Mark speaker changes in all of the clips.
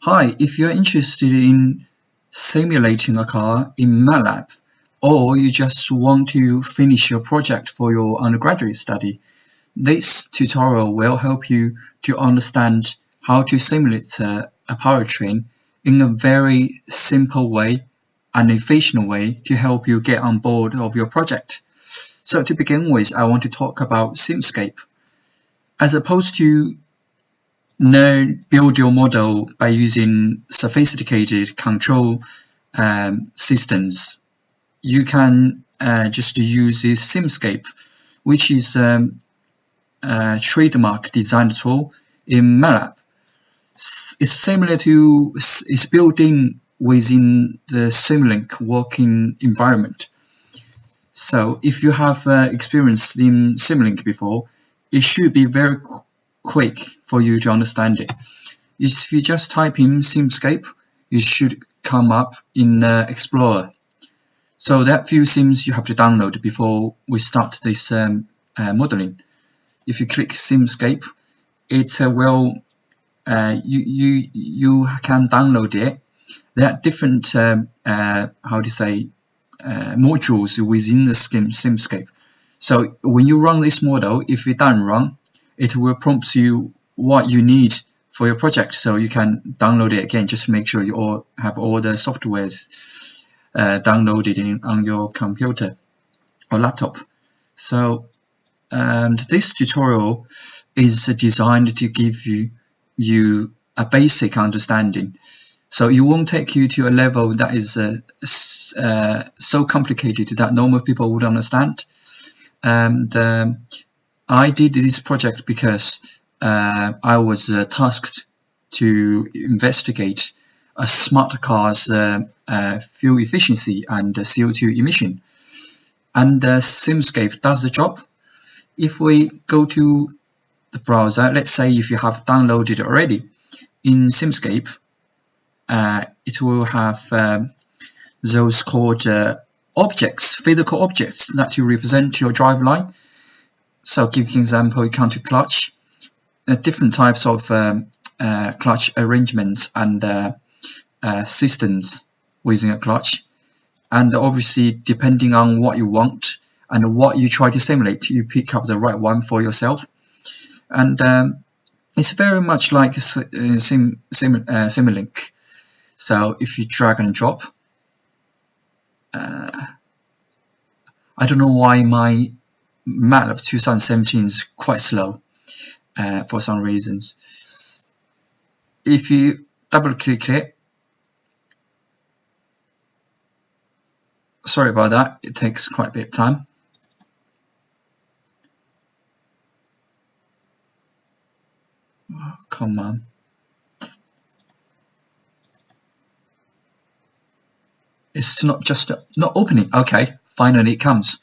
Speaker 1: Hi, if you're interested in simulating a car in MATLAB, or you just want to finish your project for your undergraduate study, this tutorial will help you to understand how to simulate a powertrain in a very simple way and efficient way to help you get on board of your project. So to begin with, I want to talk about Simscape. As opposed to build your model by using sophisticated control systems, you can just use this Simscape, which is a trademark design tool in MATLAB. It's similar to, it's built in within the Simulink working environment. So if you have experience in Simulink before, it should be very quick for you to understand it. If you just type in Simscape, it should come up in Explorer. So that few sims you have to download before we start this modeling. If you click Simscape, it will you can download it. There are different modules within the Simscape. So when you run this model, if you done wrong, it will prompt you what you need for your project, so you can download it again. Just make sure you have all the softwares downloaded on your computer or laptop. So this tutorial is designed to give you a basic understanding, so it won't take you to a level that is so complicated that normal people would understand. And I did this project because I was tasked to investigate a smart car's fuel efficiency and CO2 emission, and Simscape does the job. If we go to the browser, let's say if you have downloaded already, in Simscape it will have those called objects, physical objects that you represent your driveline. So give an example, you come to clutch, different types of clutch arrangements and systems within a clutch, and obviously depending on what you want and what you try to simulate, you pick up the right one for yourself. And it's very much like Simulink. So if you drag and drop, I don't know why my MATLAB 2017 is quite slow for some reasons. If you double click it, sorry about that, it takes quite a bit of time. Oh, come on. It's not opening. Okay, finally it comes.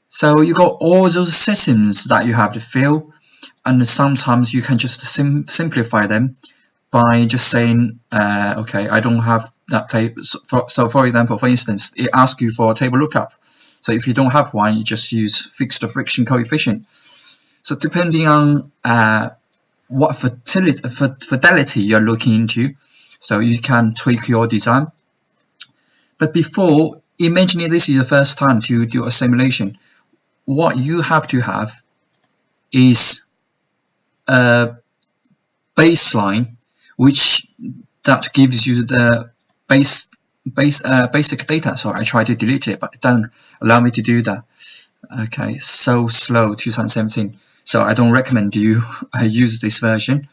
Speaker 1: So you got all those settings that you have to fill, and sometimes you can just simplify them by just saying, okay, I don't have that table. So for example, for instance, it asks you for a table lookup. So if you don't have one, you just use fixed friction coefficient. So depending on what fidelity you're looking into, so you can tweak your design. But before, imagining this is the first time to do a simulation, what you have to have is a baseline, which that gives you the basic data. So I try to delete it, but it doesn't allow me to do that. Okay, so slow 2017. So I don't recommend you use this version.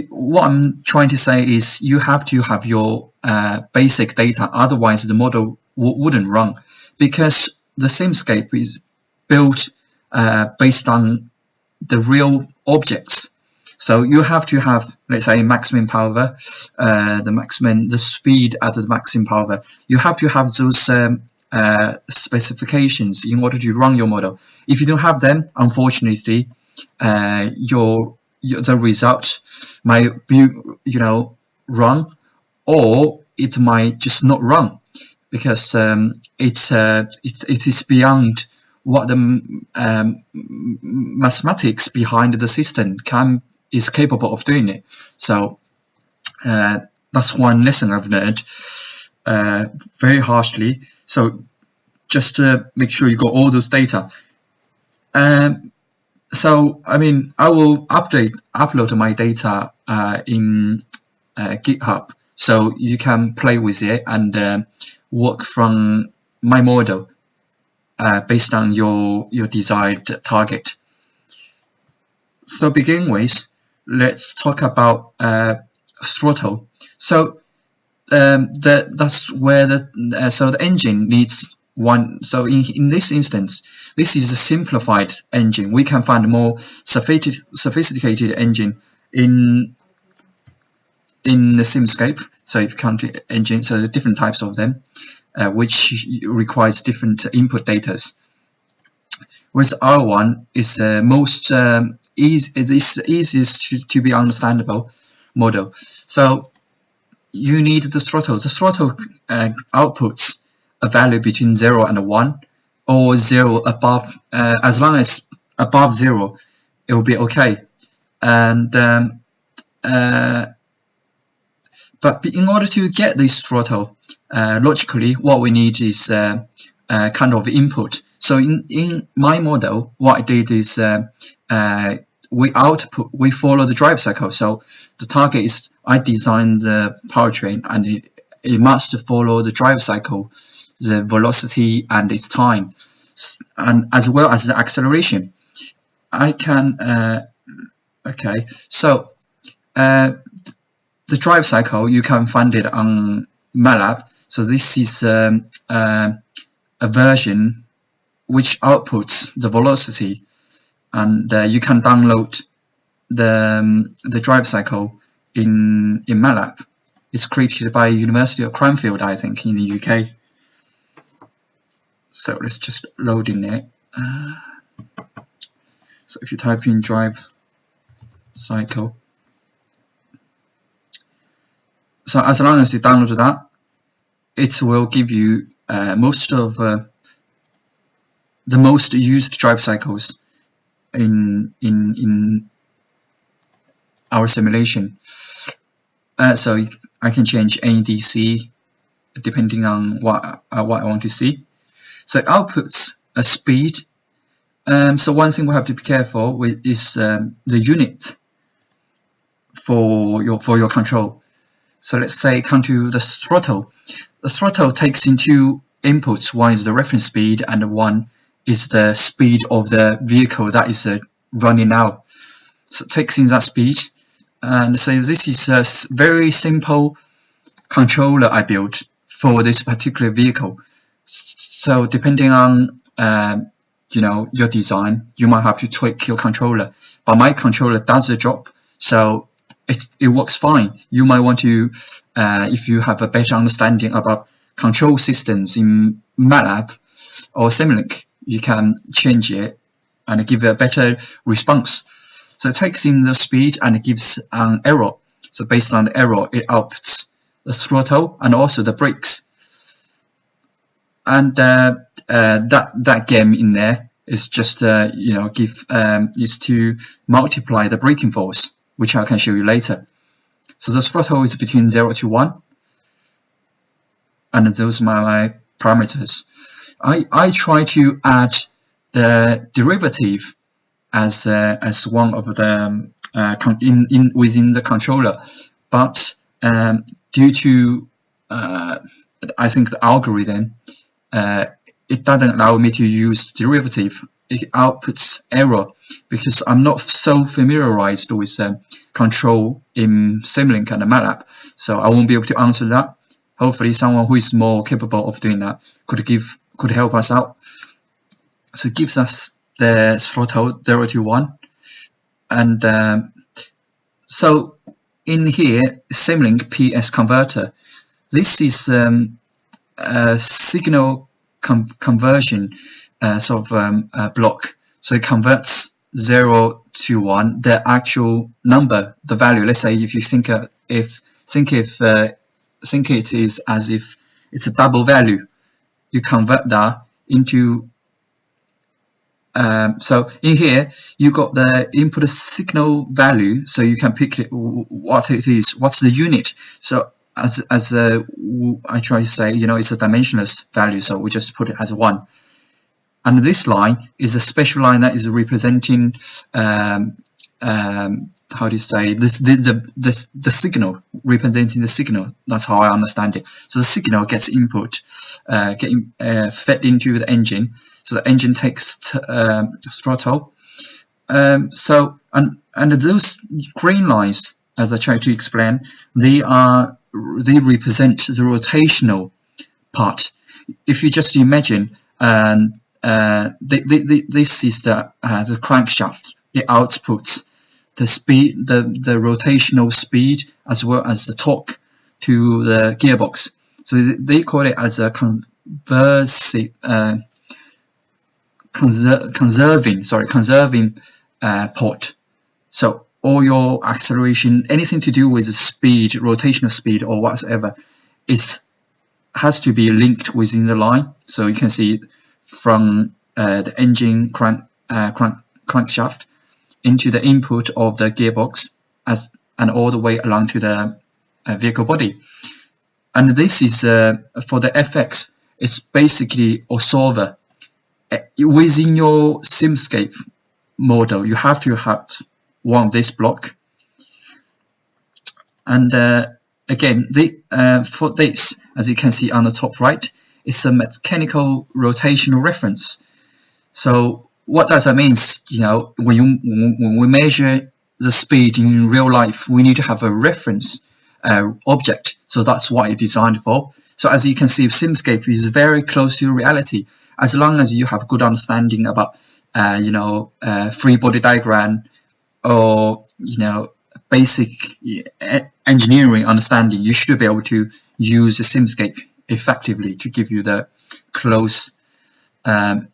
Speaker 1: What I'm trying to say is you have to have your basic data, otherwise the model wouldn't run, because the Simscape is built based on the real objects. So you have to have, let's say, maximum power, the speed at the maximum power. You have to have those specifications in order to run your model. If you don't have them, unfortunately, the result might be, run, or it might just not run, because it is beyond what the mathematics behind the system is capable of doing it. So that's one lesson I've learned very harshly. So just to make sure you got all those data. So I mean, I will upload my data in GitHub, so you can play with it and work from my model based on your desired target. So begin with, let's talk about throttle. So that's where the engine needs one. So in this instance, this is a simplified engine. We can find a more sophisticated engine in the Simscape. So if you count engines, so there are different types of them, which requires different input data. With R1 is the most easiest to be understandable model. So you need the throttle. The throttle outputs a value between 0 and 1, or 0 above. As long as above 0, it will be okay. And but in order to get this throttle, logically, what we need is kind of input. So in my model, what I did is we follow the drive cycle. So the target is, I designed the powertrain, and it must follow the drive cycle, the velocity and its time, and as well as the acceleration. I can okay. So the drive cycle, you can find it on MATLAB. So this is a version which outputs the velocity, and you can download the drive cycle in MATLAB. It's created by University of Cranfield, I think, in the UK. So let's just load in it. So if you type in drive cycle, so as long as you download that, it will give you most of the most used drive cycles in our simulation. So I can change NDC depending on what I want to see. So it outputs a speed. So one thing we have to be careful with is the unit for your control. So let's say come to the throttle. The throttle takes in two inputs. One is the reference speed, and one is the speed of the vehicle that is running now. So it takes in that speed. And so this is a very simple controller I built for this particular vehicle. So depending on your design, you might have to tweak your controller. But my controller does the job, so it works fine. You might want to, if you have a better understanding about control systems in MATLAB or Simulink, you can change it and give it a better response. So it takes in the speed and it gives an error. So based on the error, it outputs the throttle and also the brakes. And that game in there is just is to multiply the braking force, which I can show you later. So the throttle is between 0 to 1, and those are my parameters. I try to add the derivative as one of the within the controller, but due to I think the algorithm, it doesn't allow me to use derivative. It outputs error because I'm not so familiarized with control in Simulink and MATLAB, so I won't be able to answer that. Hopefully someone who is more capable of doing that could help us out. So it gives us the throttle 0 to 1, and so in here, Simulink PS converter. This is a signal conversion sort of block. So it converts 0 to 1, the actual number, the value. Let's say if you think it is as if it's a double value, you convert that into So in here you got the input signal value, so you can pick it, what it is, what's the unit. So as I try to say, it's a dimensionless value, so we just put it as 1. And this line is a special line that is representing how do you say this, the signal, representing the signal. That's how I understand it. So the signal gets input, fed into the engine. So the engine takes throttle. So and those green lines, as I try to explain, they represent the rotational part. If you just imagine, this is the crankshaft. It outputs the speed, the rotational speed, as well as the torque to the gearbox. So they call it as a conserving port. So all your acceleration, anything to do with the speed, rotational speed or whatever, has to be linked within the line. So you can see from the engine crankshaft into the input of the gearbox, and all the way along to the vehicle body. And this is for the FX. It's basically a solver. Within your SimScape model, you have to have one of this block. And again, for this, as you can see on the top right, it's a mechanical rotational reference. So what does that mean? When we measure the speed in real life, we need to have a reference object. So that's what it's designed for. So as you can see, SimScape is very close to reality. As long as you have good understanding about free body diagram, or basic engineering understanding, you should be able to use the SimScape effectively to give you the close value.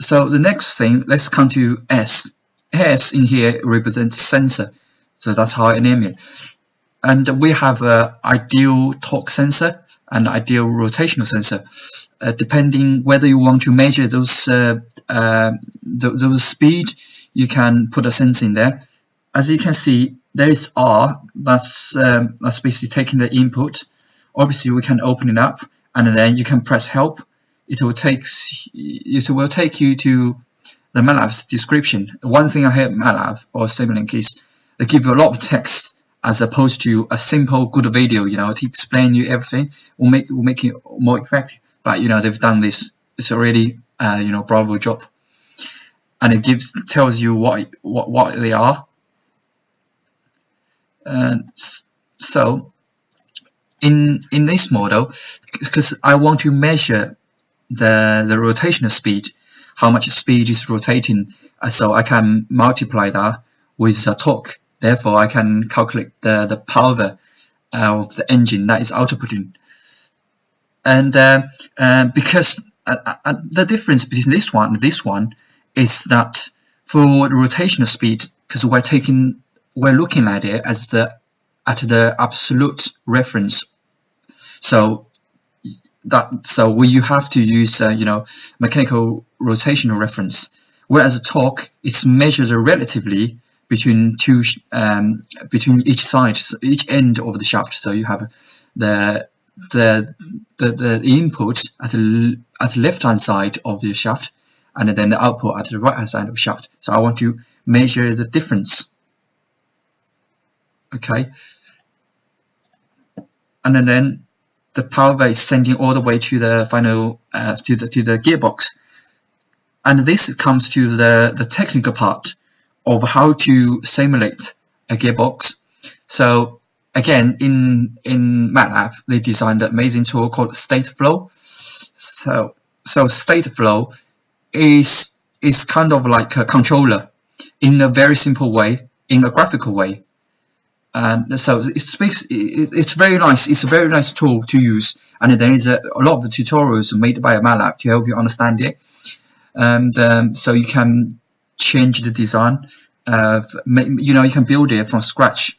Speaker 1: So the next thing, let's come to S. S in here represents sensor. So that's how I name it. And we have an ideal torque sensor and ideal rotational sensor. Depending whether you want to measure those speed, you can put a sensor in there. As you can see, there is R. That's basically taking the input. Obviously, we can open it up, and then you can press help. It will take you to the MATLAB's description. One thing I hate MATLAB or Simulink is they give you a lot of text as opposed to a simple good video, to explain you everything. Will make it more effective. But they've done this. It's already bravo job, and it tells you what they are. And so in this model, because I want to measure the rotational speed, how much speed is rotating, so I can multiply that with the torque. Therefore, I can calculate the power of the engine that is outputting. And because the difference between this one and this one is that for the rotational speed, because we're looking at it as the absolute reference. So you have to use mechanical rotational reference, whereas the torque is measured relatively between each side, so each end of the shaft. So you have the input at the left hand side of the shaft, and then the output at the right hand side of the shaft. So I want to measure the difference. Okay, and then the power is sending all the way to the final to the gearbox, and this comes to the technical part of how to simulate a gearbox. So again, in MATLAB, they designed an amazing tool called Stateflow. So Stateflow is kind of like a controller in a very simple way, in a graphical way. And so it's very nice. It's a very nice tool to use, and there is a lot of the tutorials made by MATLAB to help you understand it. And so you can change the design. You can build it from scratch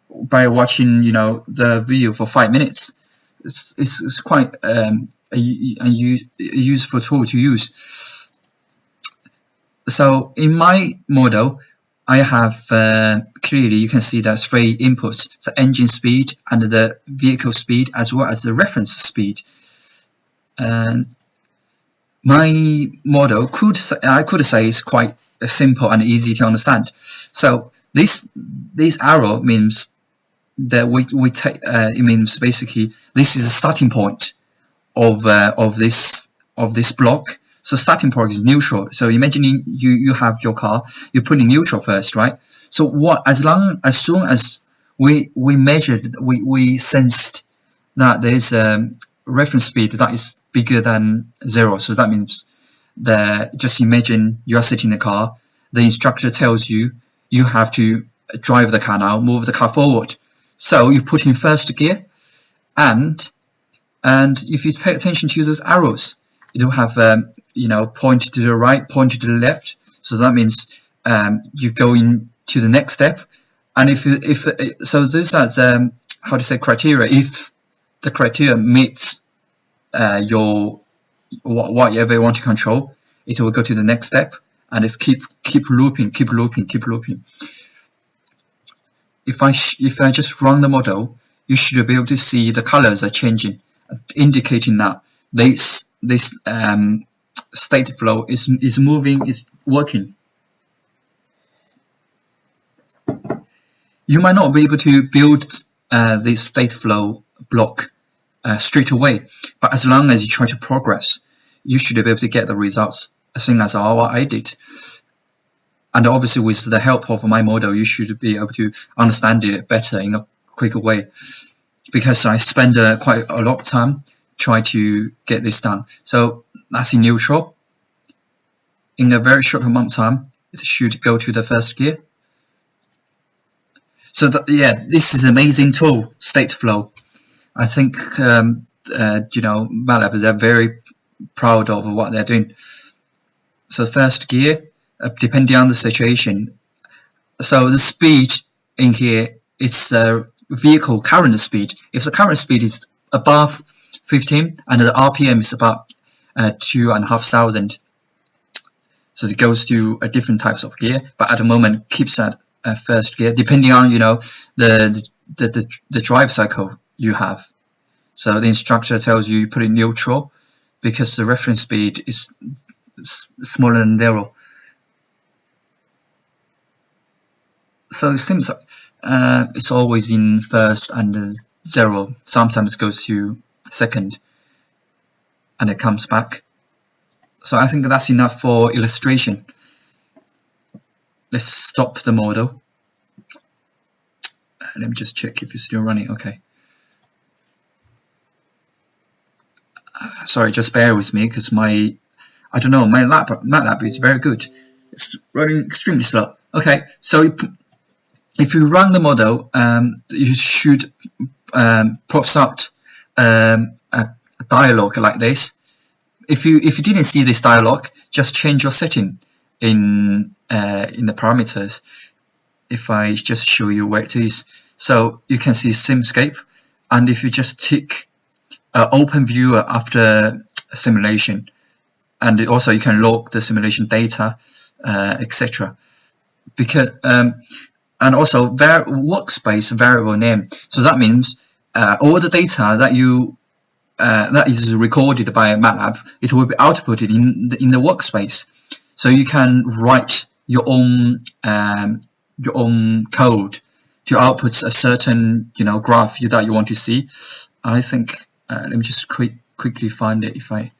Speaker 1: by watching the video for 5 minutes. It's quite useful tool to use. So in my model, I have clearly you can see there's 3 inputs: the engine speed and the vehicle speed, as well as the reference speed. And my model I could say is quite simple and easy to understand. So this arrow means that we take it means basically this is a starting point of this block. So starting point is neutral. So imagining you have your car, you put in neutral first, right? So as soon as we measured, we sensed that there's a reference speed that is bigger than 0. So that means that just imagine you are sitting in the car. The instructor tells you you have to drive the car now, move the car forward. So you put in first gear, and if you pay attention to those arrows, you will have point to the right, point to the left. So that means you go into the next step. And so those are how to say criteria. If the criteria meets your whatever you want to control, it will go to the next step, and it's keep looping. If I just run the model, you should be able to see the colors are changing, indicating that this state flow is moving, is working. You might not be able to build this state flow block straight away, but as long as you try to progress, you should be able to get the results, same as what I did. And obviously with the help of my model, you should be able to understand it better in a quicker way, because I spend quite a lot of time trying to get this done. So that's in neutral. In a very short amount of time, it should go to the first gear. So this is an amazing tool, state flow. I think MATLAB is very proud of what they're doing. So first gear, depending on the situation. So the speed in here, it's vehicle current speed. If the current speed is above 15 and the RPM is about 2,500, so it goes to a different types of gear. But at the moment, keeps at first gear, depending on the drive cycle you have. So the instructor tells you put it in neutral because the reference speed is smaller than 0. So it seems like it's always in first and 0. Sometimes it goes to second and it comes back. So I think that's enough for illustration. Let's stop the model. Let me just check if it's still running. Okay. Sorry, just bear with me because my MATLAB is very good. It's running extremely slow. Okay, so if you run the model, you should pops out a dialog like this. If you didn't see this dialog, just change your setting in the parameters. If I just show you where it is, so you can see SimScape, and if you just tick Open Viewer after simulation, and also you can log the simulation data, etc. Because and also workspace variable name. So that means all the data that you that is recorded by MATLAB, it will be outputted in the workspace. So you can write your own code to output a certain graph that you want to see. I think let me just quickly find it if I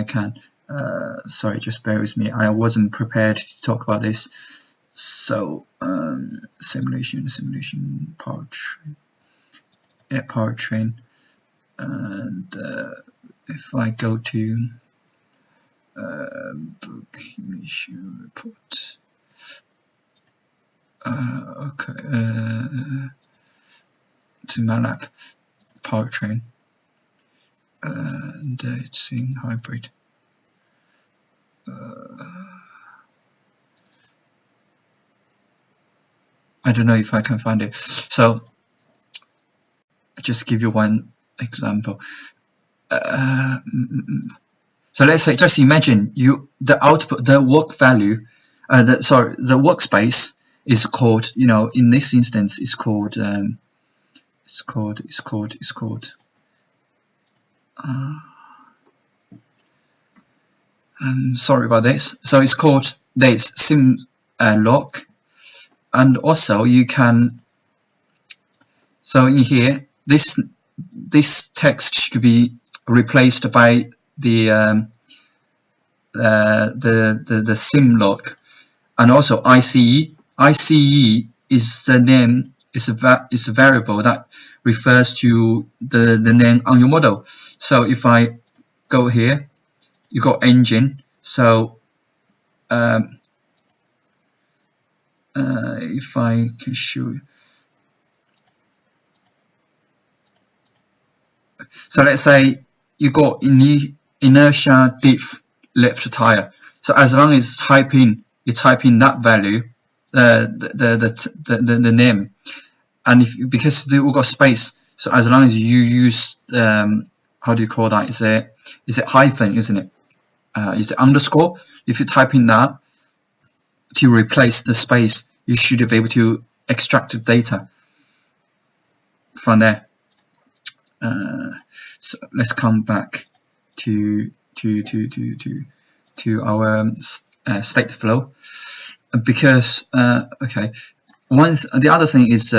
Speaker 1: can. Sorry, just bear with me. I wasn't prepared to talk about this. So simulation powertrain, and if I go to book emission report, okay, to MATLAB powertrain, and it's in hybrid. I don't know if I can find it. So I'll just give you one example. So let's say, just imagine the output, the work value, the workspace is called, in this instance, it's called sorry about this. So it's called this SimLock, and also you can. So in here, this text should be replaced by the SimLock, and also ICE. ICE is the name, is a variable that refers to the name on your model. So if I go here, you got engine. So if I can show you. So let's say you got inertia diff left tire. So as long as you type in that value, the name, and because they all got space, so as long as you use how do you call that? Is it hyphen, isn't it? Is it underscore? If you type in that to replace the space, you should be able to extract the data from there. So let's come back to our state flow, because okay, the other thing is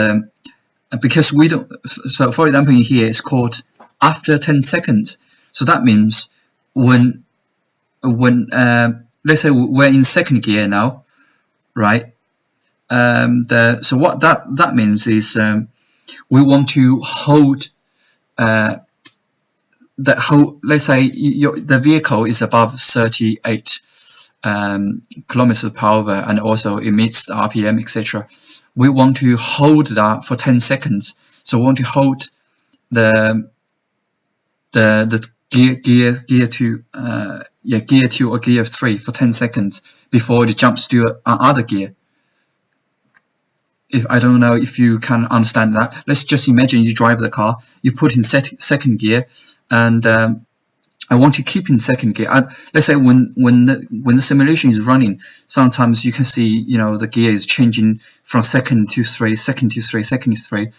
Speaker 1: because we don't. So for example, in here it's called after 10 seconds. So that means when let's say we're in second gear now, right? So what that means is we want to hold let's say the vehicle is above 38 kilometers per hour and also emits RPM, etc. We want to hold that for 10 seconds. So we want to hold the gear 2 or gear 3 for 10 seconds before it jumps to another gear. If I don't know if you can understand that. Let's just imagine you drive the car, you put in second gear, and I want to keep in second gear. And let's say when the simulation is running, sometimes you can see the gear is changing from second to 3, second to 3, second to 3.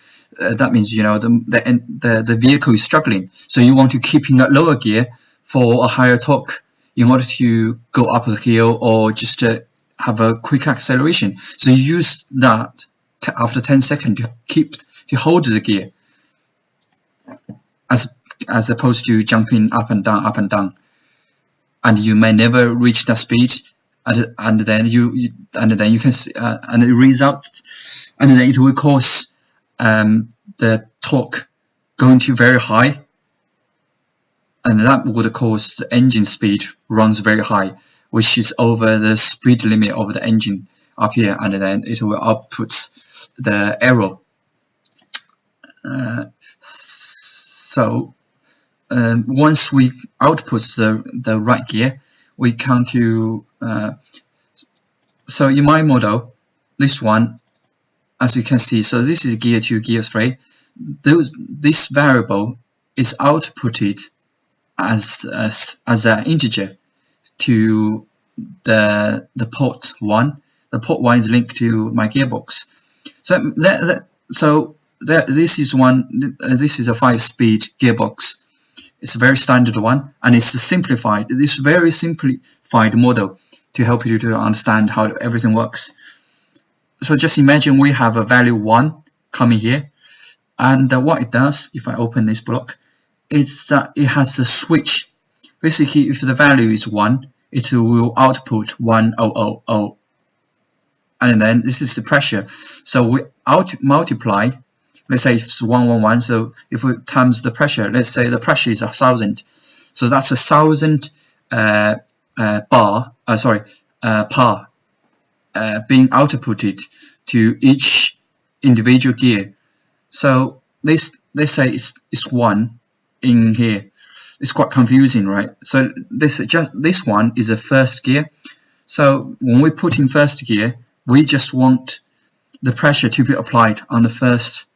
Speaker 1: That means the vehicle is struggling. So you want to keep in that lower gear for a higher torque in order to go up the hill or just to have a quick acceleration. So you use that after 10 seconds to hold the gear, as opposed to jumping up and down, and you may never reach that speed, and then you can see, and the result, and then it will cause the torque going to very high, and that would cause the engine speed runs very high, which is over the speed limit of the engine up here, and then it will output the error. So once we output the right gear, we come to so in my model, this one, as you can see, so this is gear 2, gear 3. This variable is outputted as an integer to the port 1. The port 1 is linked to my gearbox. So this is a 5-speed gearbox. It's a very standard one, and it's simplified. This very simplified model to help you to understand how everything works. So just imagine we have a value 1 coming here, and what it does, if I open this block, is that it has a switch. Basically, if the value is 1, it will output 1000, and then this is the pressure. So we multiply. Let's say it's 111. So if we times the pressure, let's say the pressure is 1000. So that's 1000 par being outputted to each individual gear. So let's say it's 1 in here. It's quite confusing, right? So this one is a first gear. So when we put in first gear, we just want the pressure to be applied on the first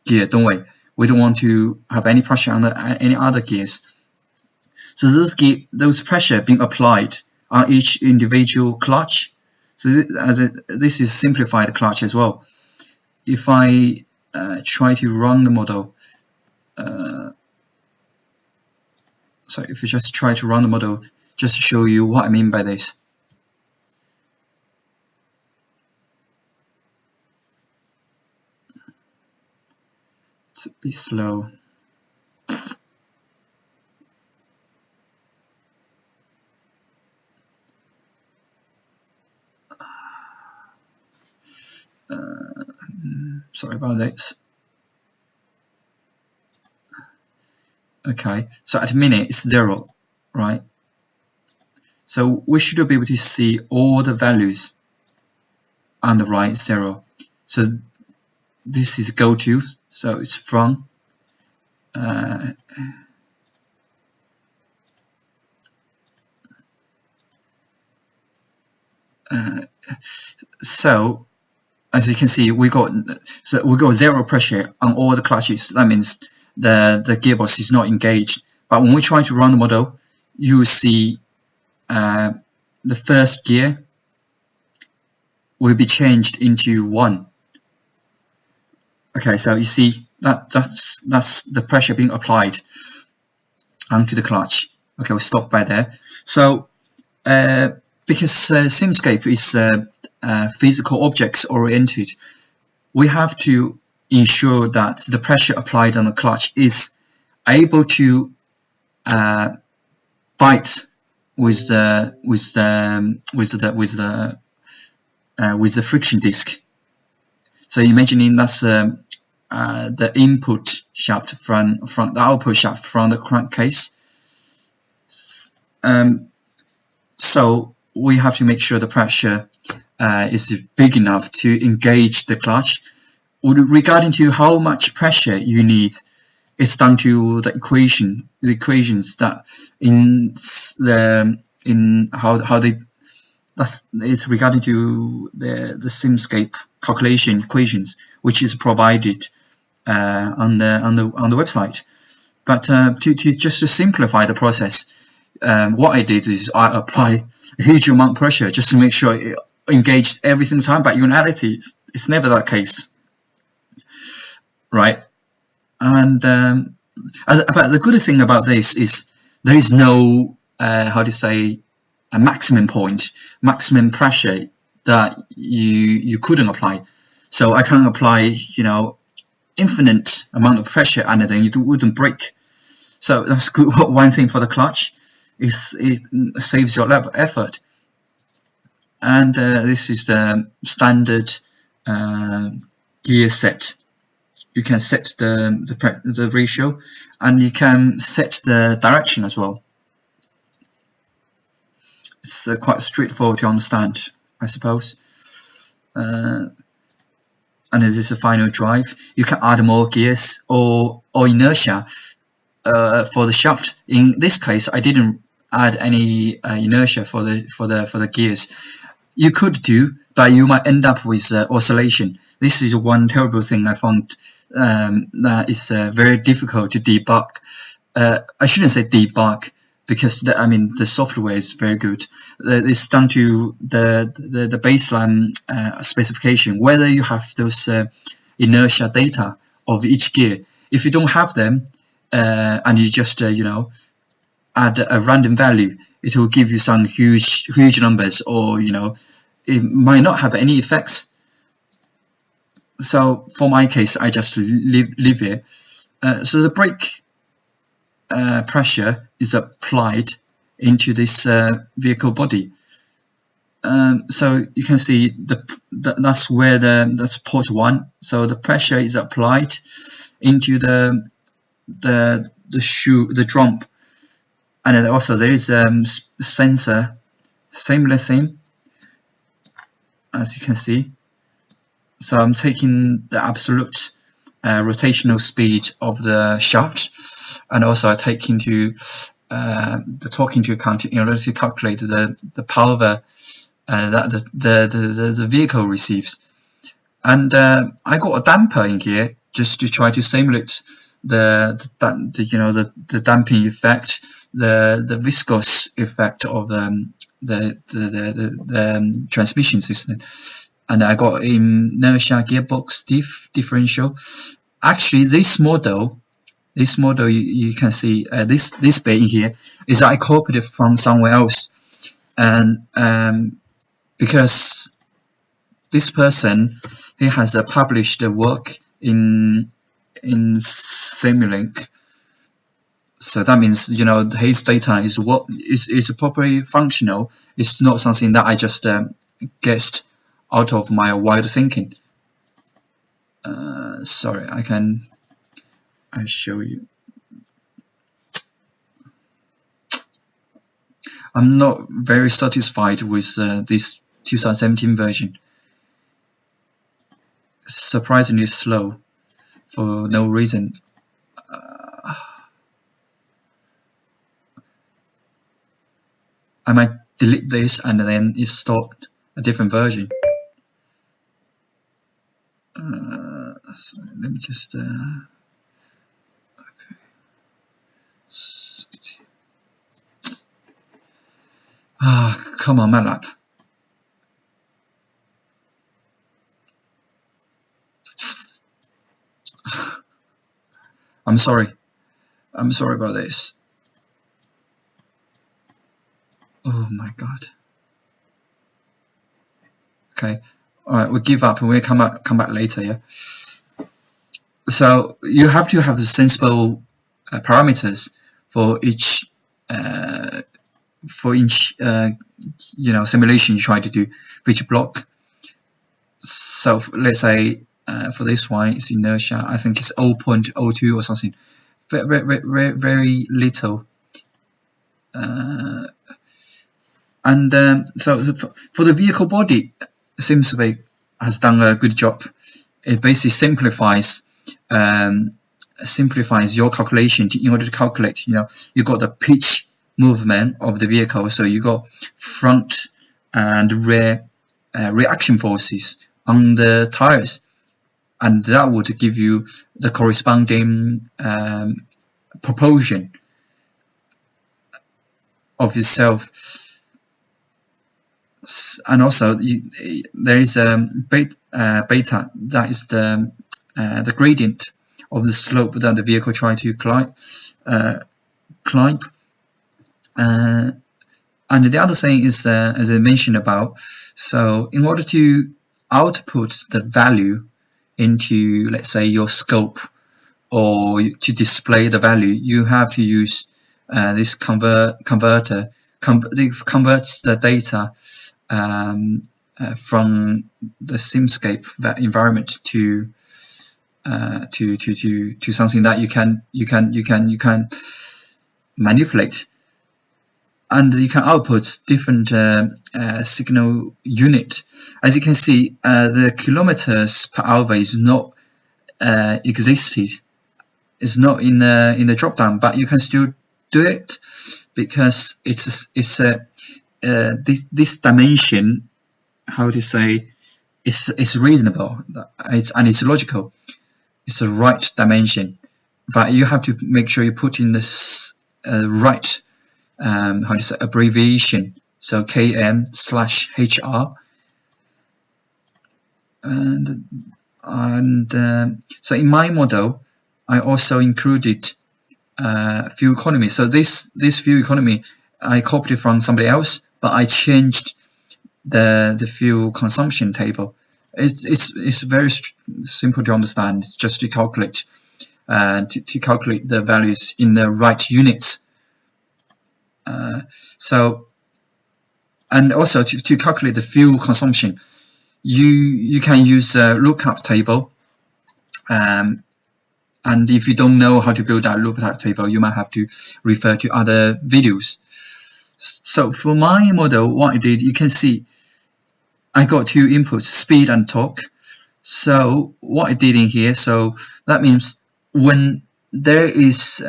Speaker 1: gear, don't we? We don't want to have any pressure on any other gears. So those pressure being applied on each individual clutch. So this is simplified clutch as well. If I try to run the model, so if you just try to run the model, just to show you what I mean by this. It's a bit slow. Sorry about this. Okay, so at a minute it's 0, right? So we should be able to see all the values on the right 0. So this is go to, so it's from so as you can see, we got 0 pressure on all the clutches. That means the gearbox is not engaged. But when we try to run the model, you will see the first gear will be changed into 1. Okay, so you see that's the pressure being applied onto the clutch. Okay, we'll stop by there. So because Simscape is physical objects oriented, we have to ensure that the pressure applied on the clutch is able to bite with the friction disc. So imagining that's the input shaft from the output shaft from the crankcase. So we have to make sure the pressure is big enough to engage the clutch. Regarding to how much pressure you need, it's down to the equations that it's regarding to the Simscape calculation equations, which is provided on the website. But just to simplify the process, what I did is I apply a huge amount of pressure just to make sure it engaged every single time. But in reality, it's never that case, right? And but the good thing about this is there is no a maximum point, maximum pressure that you couldn't apply. So I can apply infinite amount of pressure and then it wouldn't break. So that's good. One thing for the clutch is it saves your effort. And this is the standard gear set. You can set the ratio, and you can set the direction as well. It's quite straightforward to understand, I suppose. And this is the final drive. You can add more gears or inertia for the shaft. In this case, I didn't add any inertia for the gears. You could do, but you might end up with oscillation. This is one terrible thing I found that is very difficult to debug. I shouldn't say debug, because the software is very good. It's down to the baseline specification, whether you have those inertia data of each gear. If you don't have them, and you just add a random value, it will give you some huge numbers, or it might not have any effects. So for my case, I just leave it. So the brake pressure is applied into this vehicle body. So you can see that's where that's port 1. So the pressure is applied into the drum, and then also there is sensor, similar thing, as you can see. So I'm taking the absolute rotational speed of the shaft, and also I take into the torque into account in order to calculate the power that the vehicle receives. And I got a damper in here just to try to simulate the damping effect, the viscous effect of the transmission system, and I got inertia gearbox differential. Actually, this model you can see this bit in here is I copied it from somewhere else, and because this person, he has published a work in Simulink, so that means his data is properly functional. It's not something that I just guessed out of my wild thinking. Sorry, I show you. I'm not very satisfied with this 2017 version. Surprisingly slow for no reason. I might delete this and then install a different version. So let me just okay. Come on, MATLAB. I'm sorry about this. Oh my god. Okay, all right, we'll give up and we'll come back later. Yeah. So you have to have the sensible parameters for each simulation you try to do for each block. So let's say for this one, it's inertia. I think it's 0.02 or something. Very little. So for the vehicle body, SimScape has done a good job. It basically simplifies your calculation in order to calculate. You got the pitch movement of the vehicle, so you got front and rear reaction forces on the tires, and that would give you the corresponding proportion of yourself. And also there is beta, that is the gradient of the slope that the vehicle tries to climb. And the other thing is, as I mentioned about, so in order to output the value into, let's say, your scope, or to display the value, you have to use this converter. It converts the data from the SimScape environment to something that you can manipulate, and you can output different signal unit. As you can see, the kilometers per hour is not existed. It's not in the drop down, but you can still do it because it's this dimension, how to say, it's reasonable, and it's logical. It's the right dimension, but you have to make sure you put in this right how to say, abbreviation, so km/hr, and so in my model I also included fuel economy. So this fuel economy I copied it from somebody else, but I changed the fuel consumption table. It's very simple to understand. It's just to calculate the values in the right units. So, and also to calculate the fuel consumption, you can use a lookup table. And if you don't know how to build that lookup table, you might have to refer to other videos. So for my model, what I did, you can see I got two inputs, speed and torque. So what I did in here, so that means when there is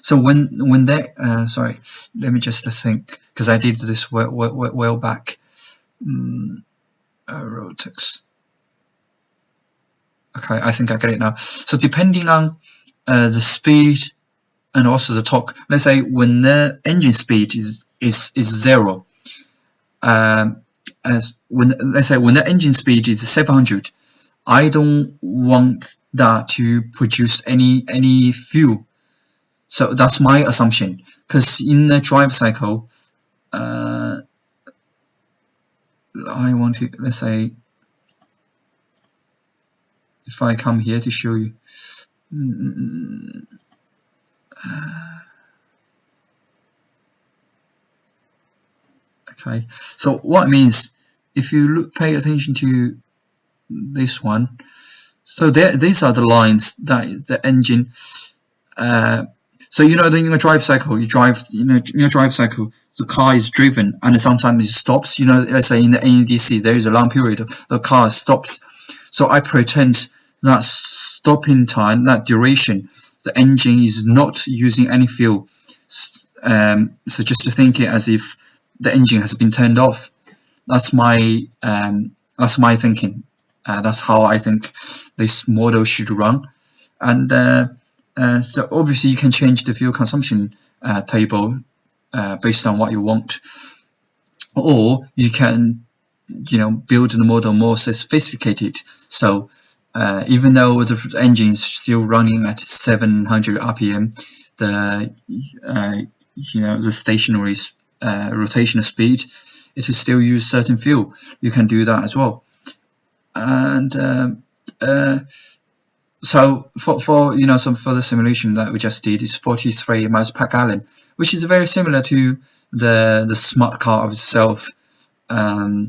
Speaker 1: so when there sorry, let me just think, because I did this well back. Rotex. Okay, I think I get it now. So depending on the speed and also the torque, let's say when the engine speed is 0, let's say when the engine speed is 700, I don't want that to produce any fuel. So that's my assumption, because in the drive cycle, I want to, let's say, if I come here to show you, okay. So what it means, if you pay attention to this one, so these are the lines that the engine. So in your drive cycle, in your drive cycle, the car is driven and sometimes it stops. Let's say in the NEDC, there is a long period the car stops. So I pretend that stopping time, that duration, the engine is not using any fuel. So just to think it as if the engine has been turned off. That's my thinking. That's how I think this model should run. And so obviously you can change the fuel consumption table based on what you want, or you can build the model more sophisticated. So even though the engine is still running at 700 RPM, the stationary rotational speed, it will still use certain fuel. You can do that as well. And so for some further simulation that we just did is 43 miles per gallon, which is very similar to the smart car of itself. And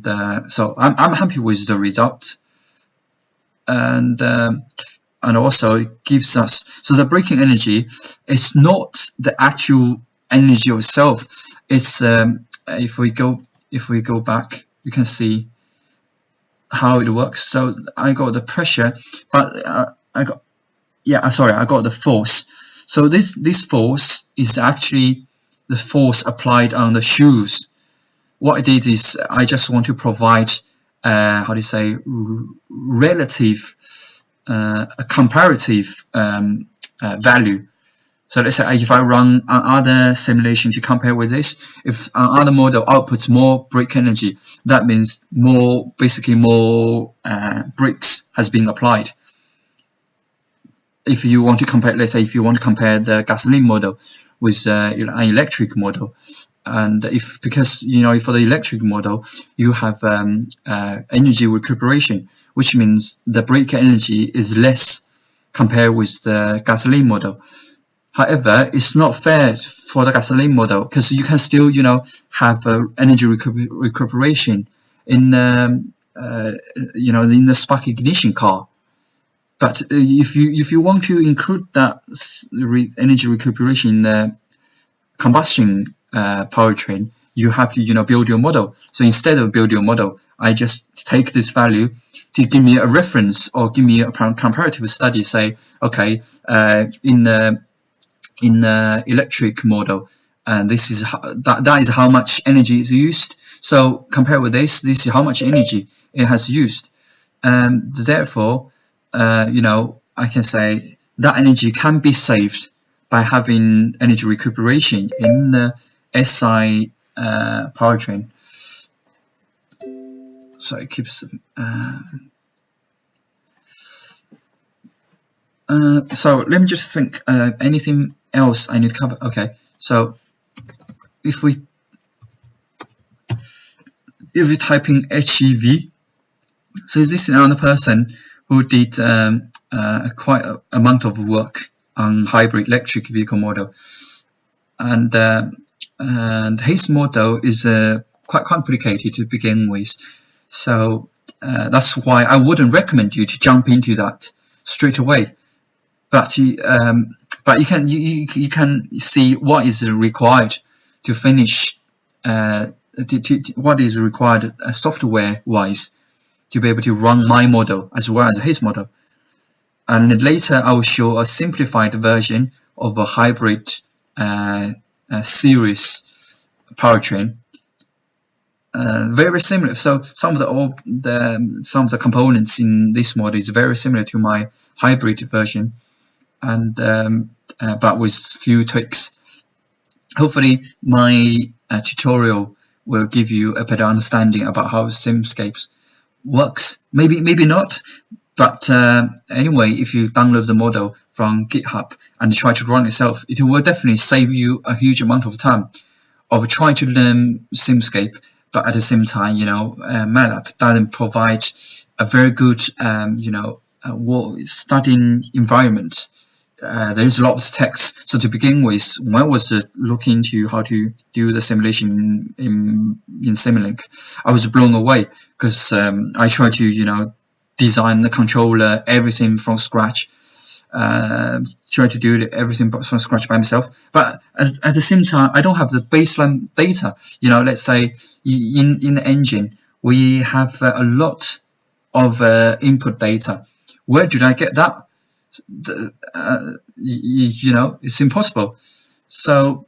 Speaker 1: so I'm happy with the result. And also it gives us, so the braking energy is not the actual energy of itself. It's if we go back, you can see how it works. So I got the pressure, but I got the force. So this force is actually the force applied on the shoes. What I did is I just want to provide relative, a comparative value. So let's say if I run another simulation to compare with this, if another model outputs more brake energy, that means more brakes has been applied. If you want to compare, let's say if you want to compare the gasoline model with an electric model, and because for the electric model you have energy recuperation, which means the brake energy is less compared with the gasoline model. However, it's not fair for the gasoline model, because you can still have energy recuperation in in the spark ignition car. But if you want to include that energy recuperation in the combustion powertrain, you have to build your model. So instead of build your model, I just take this value to give me a reference or give me a comparative study. Say, okay, in the electric model, and this is that is how much energy is used. So compared with this is how much energy it has used, and therefore, I can say that energy can be saved by having energy recuperation in the SI powertrain. So it keeps. So let me just think. Anything else I need to cover? Okay. So if we type in HEV, so this is another person who did quite a amount of work on hybrid electric vehicle model, and his model is quite complicated to begin with. So that's why I wouldn't recommend you to jump into that straight away. But you can see what is required to finish. What is required software wise to be able to run my model as well as his model. And later I will show a simplified version of a hybrid series powertrain. very similar. So some of the components in this model is very similar to my hybrid version, and but with few tweaks. Hopefully, my tutorial will give you a better understanding about how Simscape works. Maybe not, but anyway, if you download the model from GitHub and try to run itself, it will definitely save you a huge amount of time of trying to learn Simscape. But at the same time, MATLAB doesn't provide a very good, studying environment. There's a lot of text. So to begin with, when I was looking into how to do the simulation in Simulink, I was blown away because I tried to, design the controller, everything from scratch. Try to do everything from scratch by myself, but at the same time, I don't have the baseline data. Let's say in the engine we have a lot of input data. Where did I get that? It's impossible. So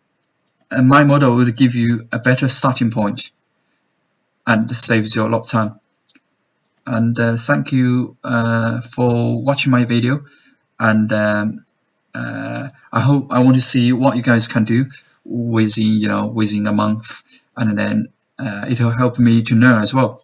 Speaker 1: my model will give you a better starting point and saves you a lot of time. And thank you for watching my video. And I want to see what you guys can do within a month, and then it'll help me to learn as well.